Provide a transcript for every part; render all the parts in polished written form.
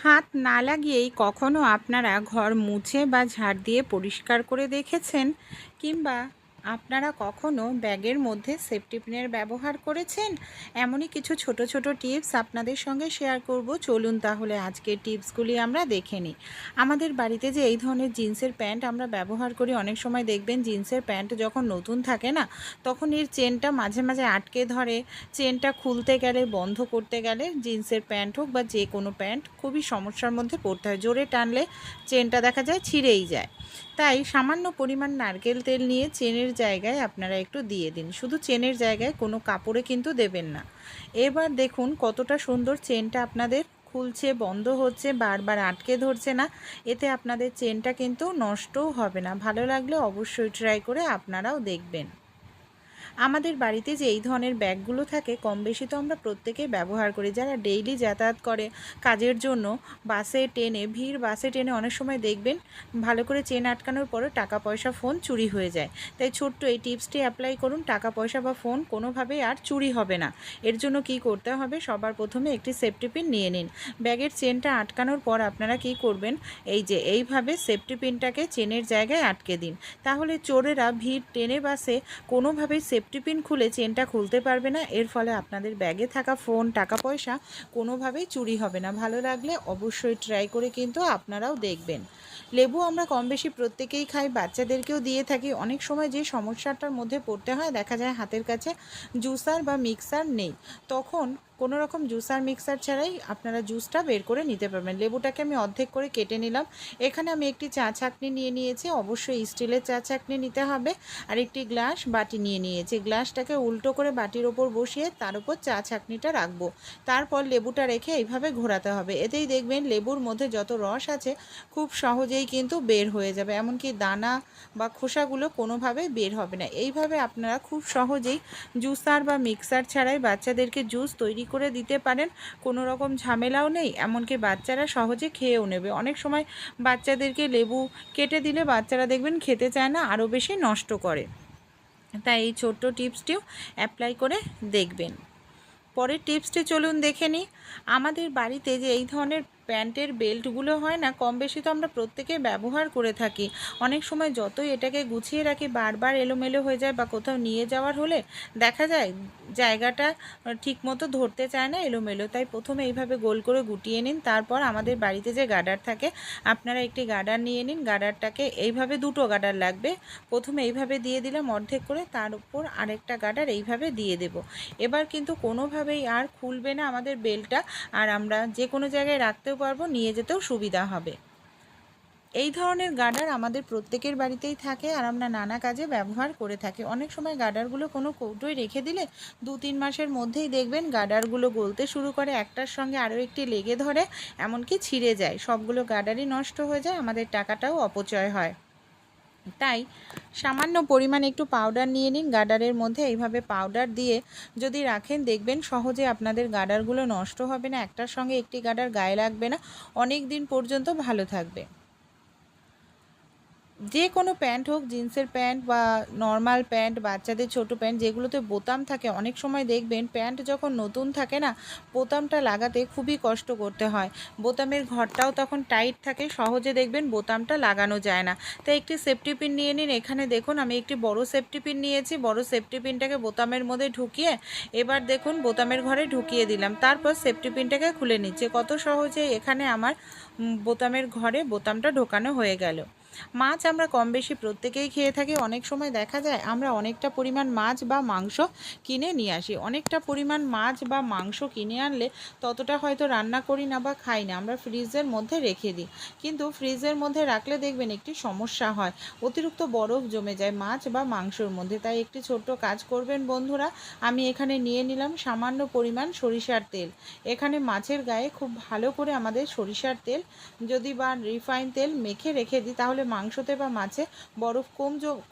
হাত না লাগিয়েই কখনো আপনারা ঘর মুছে বা ঝাড় দিয়ে পরিষ্কার করে দেখেছেন? কিংবা আপনারা কখনো ব্যাগের মধ্যে সেফটি পিনের ব্যবহার করেছেন? এমনই কিছু ছোট ছোট টিপস আপনাদের সঙ্গে শেয়ার করব। চলুন তাহলে আজকের টিপসগুলি আমরা দেখে নিই। আমাদের বাড়িতে যে এই ধরনের জিন্সের প্যান্ট আমরা ব্যবহার করি, অনেক সময় দেখবেন জিন্সের প্যান্ট যখন নতুন থাকে না, তখন এর চেনটা মাঝে মাঝে আটকে ধরে। চেনটা খুলতে গেলে, বন্ধ করতে গেলে জিন্সের প্যান্ট হোক বা যে কোনো প্যান্ট খুবই সমস্যার মধ্যে পড়তে হয়। জোরে টানলে চেনটা দেখা যায় ছিঁড়েই যায়। তাই সামান্য পরিমাণ নারকেল তেল নিয়ে চেনের জায়গায় আপনারা একটু দিয়ে দিন। শুধু চেনের জায়গায়, কোনো কাপড়ে কিন্তু দেবেন না। এবার দেখুন কতটা সুন্দর চেনটা আপনাদের খুলছে, বন্ধ হচ্ছে, বারবার আটকে ধরছে না। এতে আপনাদের চেনটা কিন্তু নষ্টও হবে না। ভালো লাগলে অবশ্যই ট্রাই করে আপনারাও দেখবেন। আমাদের বাড়িতে যে এই ধরনের ব্যাগগুলো থাকে, কম বেশি তো আমরা প্রত্যেকেই ব্যবহার করি। যারা ডেইলি যাতায়াত করে কাজের জন্য, বাসে ট্রেনে, ভিড় বাসে ট্রেনে অনেক সময় দেখবেন ভালো করে চেন আটকানোর পরে টাকা পয়সা, ফোন চুরি হয়ে যায়। তাই ছোট্ট এই টিপসটি অ্যাপ্লাই করুন, টাকা পয়সা বা ফোন কোনোভাবেই আর চুরি হবে না। এর জন্য কি করতে হবে, সবার প্রথমে একটি সেফটি পিন নিয়ে নিন। ব্যাগের চেনটা আটকানোর পর আপনারা কি করবেন, এই যে এইভাবে সেফটি পিনটাকে চেনের জায়গায় আটকে দিন। তাহলে চোরেরা ভিড় ট্রেনে বাসে কোনোভাবেই সেফটি পিন খুলে চেনটা খুলতে পারবে না। এর ফলে আপনাদের ব্যাগে থাকা ফোন, টাকা পয়সা কোনোভাবেই চুরি হবে না। ভালো লাগলে অবশ্যই ট্রাই করে কিন্তু আপনারাও দেখবেন। লেবু আমরা কম বেশি প্রত্যেকেই খাই, বাচ্চাদেরকেও দিয়ে থাকি। অনেক সময় যে সমস্যাটার মধ্যে পড়তে হয়, দেখা যায় হাতের কাছে জুসার বা মিক্সার নেই, তখন কোনো রকম জুসার মিক্সার ছাড়াই আপনারা জুসটা বের করে নিতে পারবেন। লেবুটাকে আমি অর্ধেক করে কেটে নিলাম। এখানে আমি একটি চা ছাঁকনি নিয়ে নিয়েছি, অবশ্যই স্টিলের চা ছাঁকনি নিতে হবে। আর একটি গ্লাস বাটি নিয়ে নিয়েছি। গ্লাসটাকে উল্টো করে বাটির ওপর বসিয়ে তার উপর চা ছাঁকনিটা রাখবো। তারপর লেবুটা রেখে এইভাবে ঘোরাতে হবে। এতেই দেখবেন লেবুর মধ্যে যত রস আছে খুব সহজেই কিন্তু বের হয়ে যাবে। এমনকি দানা বা খোসাগুলো কোনোভাবেই বের হবে না। এইভাবে আপনারা খুব সহজেই জুসার বা মিক্সার ছাড়াই বাচ্চাদেরকে জুস তৈরি করে দিতে পারেন। কোনো রকম ঝামেলাও নেই, এমনকি বাচ্চারা সহজে খেয়েও নেবে। অনেক সময় বাচ্চাদেরকে লেবু কেটে দিলে বাচ্চারা দেখবেন খেতে চায় না, আরও বেশি নষ্ট করে। তাই এই ছোট্ট টিপসটিও অ্যাপ্লাই করে দেখবেন। পরের টিপসটি চলুন দেখে নিই। আমাদের বাড়িতে যে এই ধরনের প্যান্টের বেল্টগুলো হয় না, কম বেশি তো আমরা প্রত্যেকে ব্যবহার করে থাকি। অনেক সময় যতই এটাকে গুছিয়ে রাখি, বারবার এলোমেলো হয়ে যায়, বা কোথাও নিয়ে যাওয়ার হলে দেখা যায় জায়গাটা ঠিকমতো ধরতে চায় না, এলোমেলো। তাই প্রথমে এইভাবে গোল করে গুটিয়ে নিন। তারপর আমাদের বাড়িতে যে গার্ডার থাকে, আপনারা একটি গার্ডার নিয়ে নিন। গার্ডারটাকে এইভাবে, দুটো গার্ডার লাগবে। প্রথমে এইভাবে দিয়ে দিলাম অর্ধেক করে, তার উপর আরেকটা গার্ডার এইভাবে দিয়ে দেব। এবার কিন্তু কোনোভাবেই আর খুলবে না আমাদের বেল্টটা, আর আমরা যে কোনো জায়গায় রাখতেও পারবো, নিয়ে যেতেও সুবিধা হবে। এই ধরনের গার্ডার আমাদের প্রত্যেকের বাড়িতেই থাকে, আর আমরা নানা কাজে ব্যবহার করে থাকি। অনেক সময় গার্ডারগুলো কোনো কৌটোয় রেখে দিলে 2-3 মাসের মধ্যেই দেখবেন গার্ডারগুলো গলতে শুরু করে, একটার সঙ্গে আরও একটি লেগে ধরে, এমনকি ছিঁড়ে যায়। সবগুলো গার্ডারই নষ্ট হয়ে যায়, আমাদের টাকাটাও অপচয় হয়। তাই সামান্য পরিমাণ একটু পাউডার নিয়ে নিন। গার্ডারের মধ্যে এইভাবে পাউডার দিয়ে যদি রাখেন, দেখবেন সহজে আপনাদের গার্ডারগুলো নষ্ট হবে না। একটার সঙ্গে একটি গার্ডার গায়ে লাগবে না, অনেক দিন পর্যন্ত ভালো থাকবে। যে কোনো প্যান্ট হোক, জিন্সের প্যান্ট বা নর্মাল প্যান্ট, বাচ্চাদের ছোট প্যান্ট যেগুলোতে বোতাম থাকে, অনেক সময় দেখবেন প্যান্ট যখন নতুন থাকে না, বোতামটা লাগাতে খুবই কষ্ট করতে হয়। বোতামের ঘরটাও তখন টাইট থাকে, সহজে দেখবেন বোতামটা লাগানো যায় না। তাই একটি সেফটি পিন নিয়ে নিন। এখানে দেখুন আমি একটি বড় সেফটি পিন নিয়েছি। বড় সেফটি পিনটাকে বোতামের মধ্যে ঢুকিয়ে, এবার দেখুন বোতামের ঘরে ঢুকিয়ে দিলাম। তারপর সেফটি পিনটাকে খুলে নিচ্ছে। কত সহজে এখানে আমার বোতামের ঘরে বোতামটা ঢোকানো হয়ে গেল। মাছ আমরা কম বেশি প্রত্যেকেই খেয়ে থাকি। অনেক সময় দেখা যায় আমরা অনেকটা পরিমাণ মাছ বা মাংস কিনে নিয়ে আসি। অনেকটা পরিমাণ মাছ বা মাংস কিনে আনলে ততটা হয়তো রান্না করি না বা খাই না, আমরা ফ্রিজের মধ্যে রেখে দিই। কিন্তু ফ্রিজের মধ্যে রাখলে দেখবেন একটি সমস্যা হয়, অতিরিক্ত বরফ জমে যায় মাছ বা মাংসর মধ্যে। তাই একটি ছোট্ট কাজ করবেন বন্ধুরা। আমি এখানে নিয়ে নিলাম সামান্য পরিমাণ সরিষার তেল। এখানে মাছের গায়ে খুব ভালো করে আমাদের সরিষার তেল যদি বা রিফাইন তেল মেখে রেখে দিই, তাহলে মাংসতে বা মাছে বরফ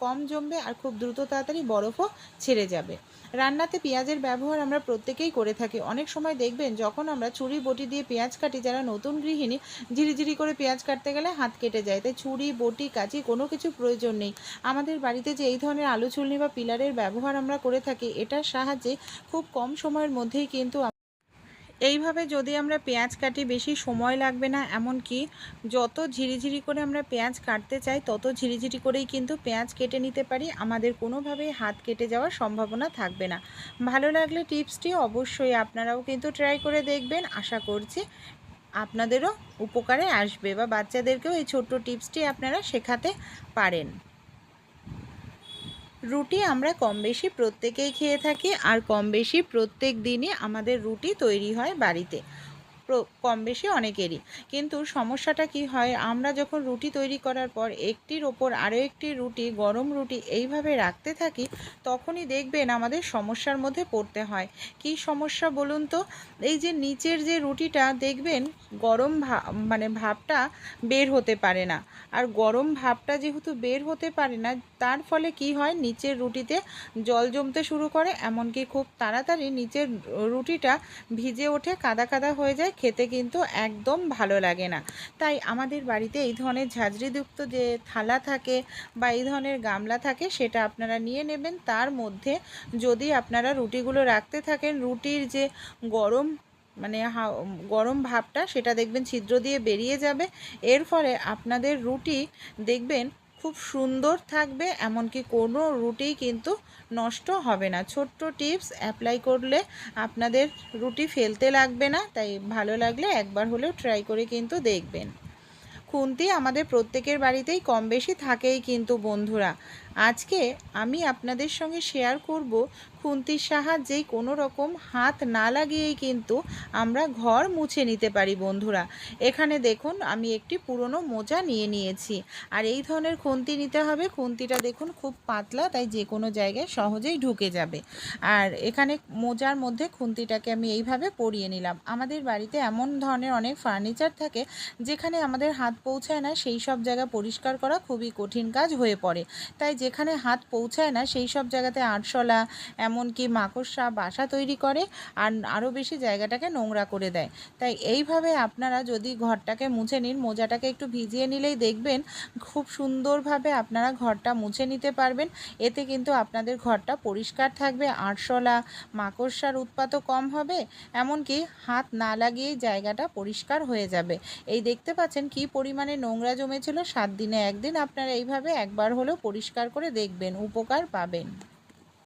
কম জমবে, আর খুব দ্রুত তাড়াতাড়ি বরফও ছেড়ে যাবে। রান্নাতে পেঁয়াজের ব্যবহার আমরা প্রত্যেকেই করে থাকি। অনেক সময় দেখবেন যখন আমরা ছুরি বটি দিয়ে পেঁয়াজ কাটি, যারা নতুন গৃহিণী, ঝিরিঝিরি করে পেঁয়াজ কাটতে গেলে হাত কেটে যায়। তাই ছুরি, বটি, কাঁচি কোনো কিছু প্রয়োজন নেই। আমাদের বাড়িতে যে এই ধরনের আলু ছুলনি বা পিলারের ব্যবহার আমরা করে থাকি, এটার সাহায্যে খুব কম সময়ের মধ্যেই কিন্তু এইভাবে যদি আমরা পেঁয়াজ কাটি বেশি সময় লাগবে না, এমনকি যত ঝিরিঝিরি করে আমরা পেঁয়াজ কাটতে চাই তত ঝিরিঝিরি করেই কিন্তু পেঁয়াজ কেটে নিতে পারি, আমাদের কোনোভাবেই হাত কেটে যাওয়ার সম্ভাবনা থাকবে না। ভালো লাগলে টিপসটি অবশ্যই আপনারাও কিন্তু ট্রাই করে দেখবেন, আশা করছি আপনাদেরও উপকারে আসবে বা বাচ্চাদেরকেও এই ছোট্ট টিপসটি আপনারা শেখাতে পারেন। রুটি আমরা কম বেশি প্রত্যেকেই খেয়ে থাকি, আর কম বেশি প্রত্যেক দিনই আমাদের রুটি তৈরি হয় বাড়িতে, কম বেশি অনেকেরই। কিন্তু সমস্যাটা কি হয়, আমরা যখন রুটি তৈরি করার পর একটির ওপর আরও একটি রুটি, গরম রুটি এইভাবে রাখতে থাকি, তখনই দেখবেন আমাদের সমস্যার মধ্যে পড়তে হয়। কি সমস্যা বলুন তো? এই যে নিচের যে রুটিটা দেখবেন গরম ভাবটা বের হতে পারে না, আর গরম ভাবটা যেহেতু বের হতে পারে না, তার ফলে কি হয়, নিচের রুটিতে জল জমতে শুরু করে, এমনকি খুব তাড়াতাড়ি নিচের রুটিটা ভিজে ওঠে, কাদা কাদা হয়ে যায়, খেতে কিন্তু একদম ভালো লাগে না। তাই আমাদের বাড়িতে এই ধরনের ঝাঁঝরিযুক্ত যে থালা থাকে বা এই ধরনের গামলা থাকে, সেটা আপনারা নিয়ে নেবেন। তার মধ্যে যদি আপনারা রুটিগুলো রাখতে থাকেন, রুটির যে গরম মানে গরম ভাবটা সেটা দেখবেন ছিদ্র দিয়ে বেরিয়ে যাবে। এর ফলে আপনাদের রুটি দেখবেন খুব সুন্দর থাকবে, এমনকি কোনো রুটি কিন্তু নষ্ট হবে না। ছোট্ট টিপস অ্যাপ্লাই করলে আপনাদের রুটি ফেলতে লাগবে না, তাই ভালো লাগলে একবার হলেও ট্রাই করে কিন্তু দেখবেন। খুন্তি আমাদের প্রত্যেকের বাড়িতেই কম বেশি থাকেই কিন্তু বন্ধুরা। আজকে আমি আপনাদের সঙ্গে শেয়ার করব খুন্তির সাহায্যেই কোনো রকম হাত না লাগিয়েই কিন্তু আমরা ঘর মুছে নিতে পারি বন্ধুরা। এখানে দেখুন আমি একটি পুরনো মোজা নিয়ে নিয়েছি, আর এই ধরনের খুন্তি নিতে হবে। খুন্তিটা দেখুন খুব পাতলা, তাই যে কোনো জায়গায় সহজেই ঢুকে যাবে। আর এখানে মোজার মধ্যে খুন্তিটাকে আমি এইভাবে পরিয়ে নিলাম। আমাদের বাড়িতে এমন ধরনের অনেক ফার্নিচার থাকে যেখানে আমাদের হাত পৌঁছায় না, সেই সব জায়গা পরিষ্কার করা খুবই কঠিন কাজ হয়ে পড়ে। তাই যেখানে হাত পৌঁছায় না সেই সব জায়গাতে আরশোলা, এমনকি মাকড়সা বাসা তৈরি করে, আর আরও বেশি জায়গাটাকে নোংরা করে দেয়। তাই এইভাবে আপনারা যদি ঘরটাকে মুছে নিন, মোজাটাকে একটু ভিজিয়ে নিলেই দেখবেন খুব সুন্দরভাবে আপনারা ঘরটা মুছে নিতে পারবেন। এতে কিন্তু আপনাদের ঘরটা পরিষ্কার থাকবে, আরশোলা মাকড়সার উৎপাতও কম হবে, এমনকি হাত না লাগিয়েই জায়গাটা পরিষ্কার হয়ে যাবে। এই দেখতে পাচ্ছেন কি পরিমাণে নোংরা জমেছিল। 7 দিনে একদিন আপনারা এইভাবে একবার হলেও পরিষ্কার করে দেখবেন, উপকার পাবেন।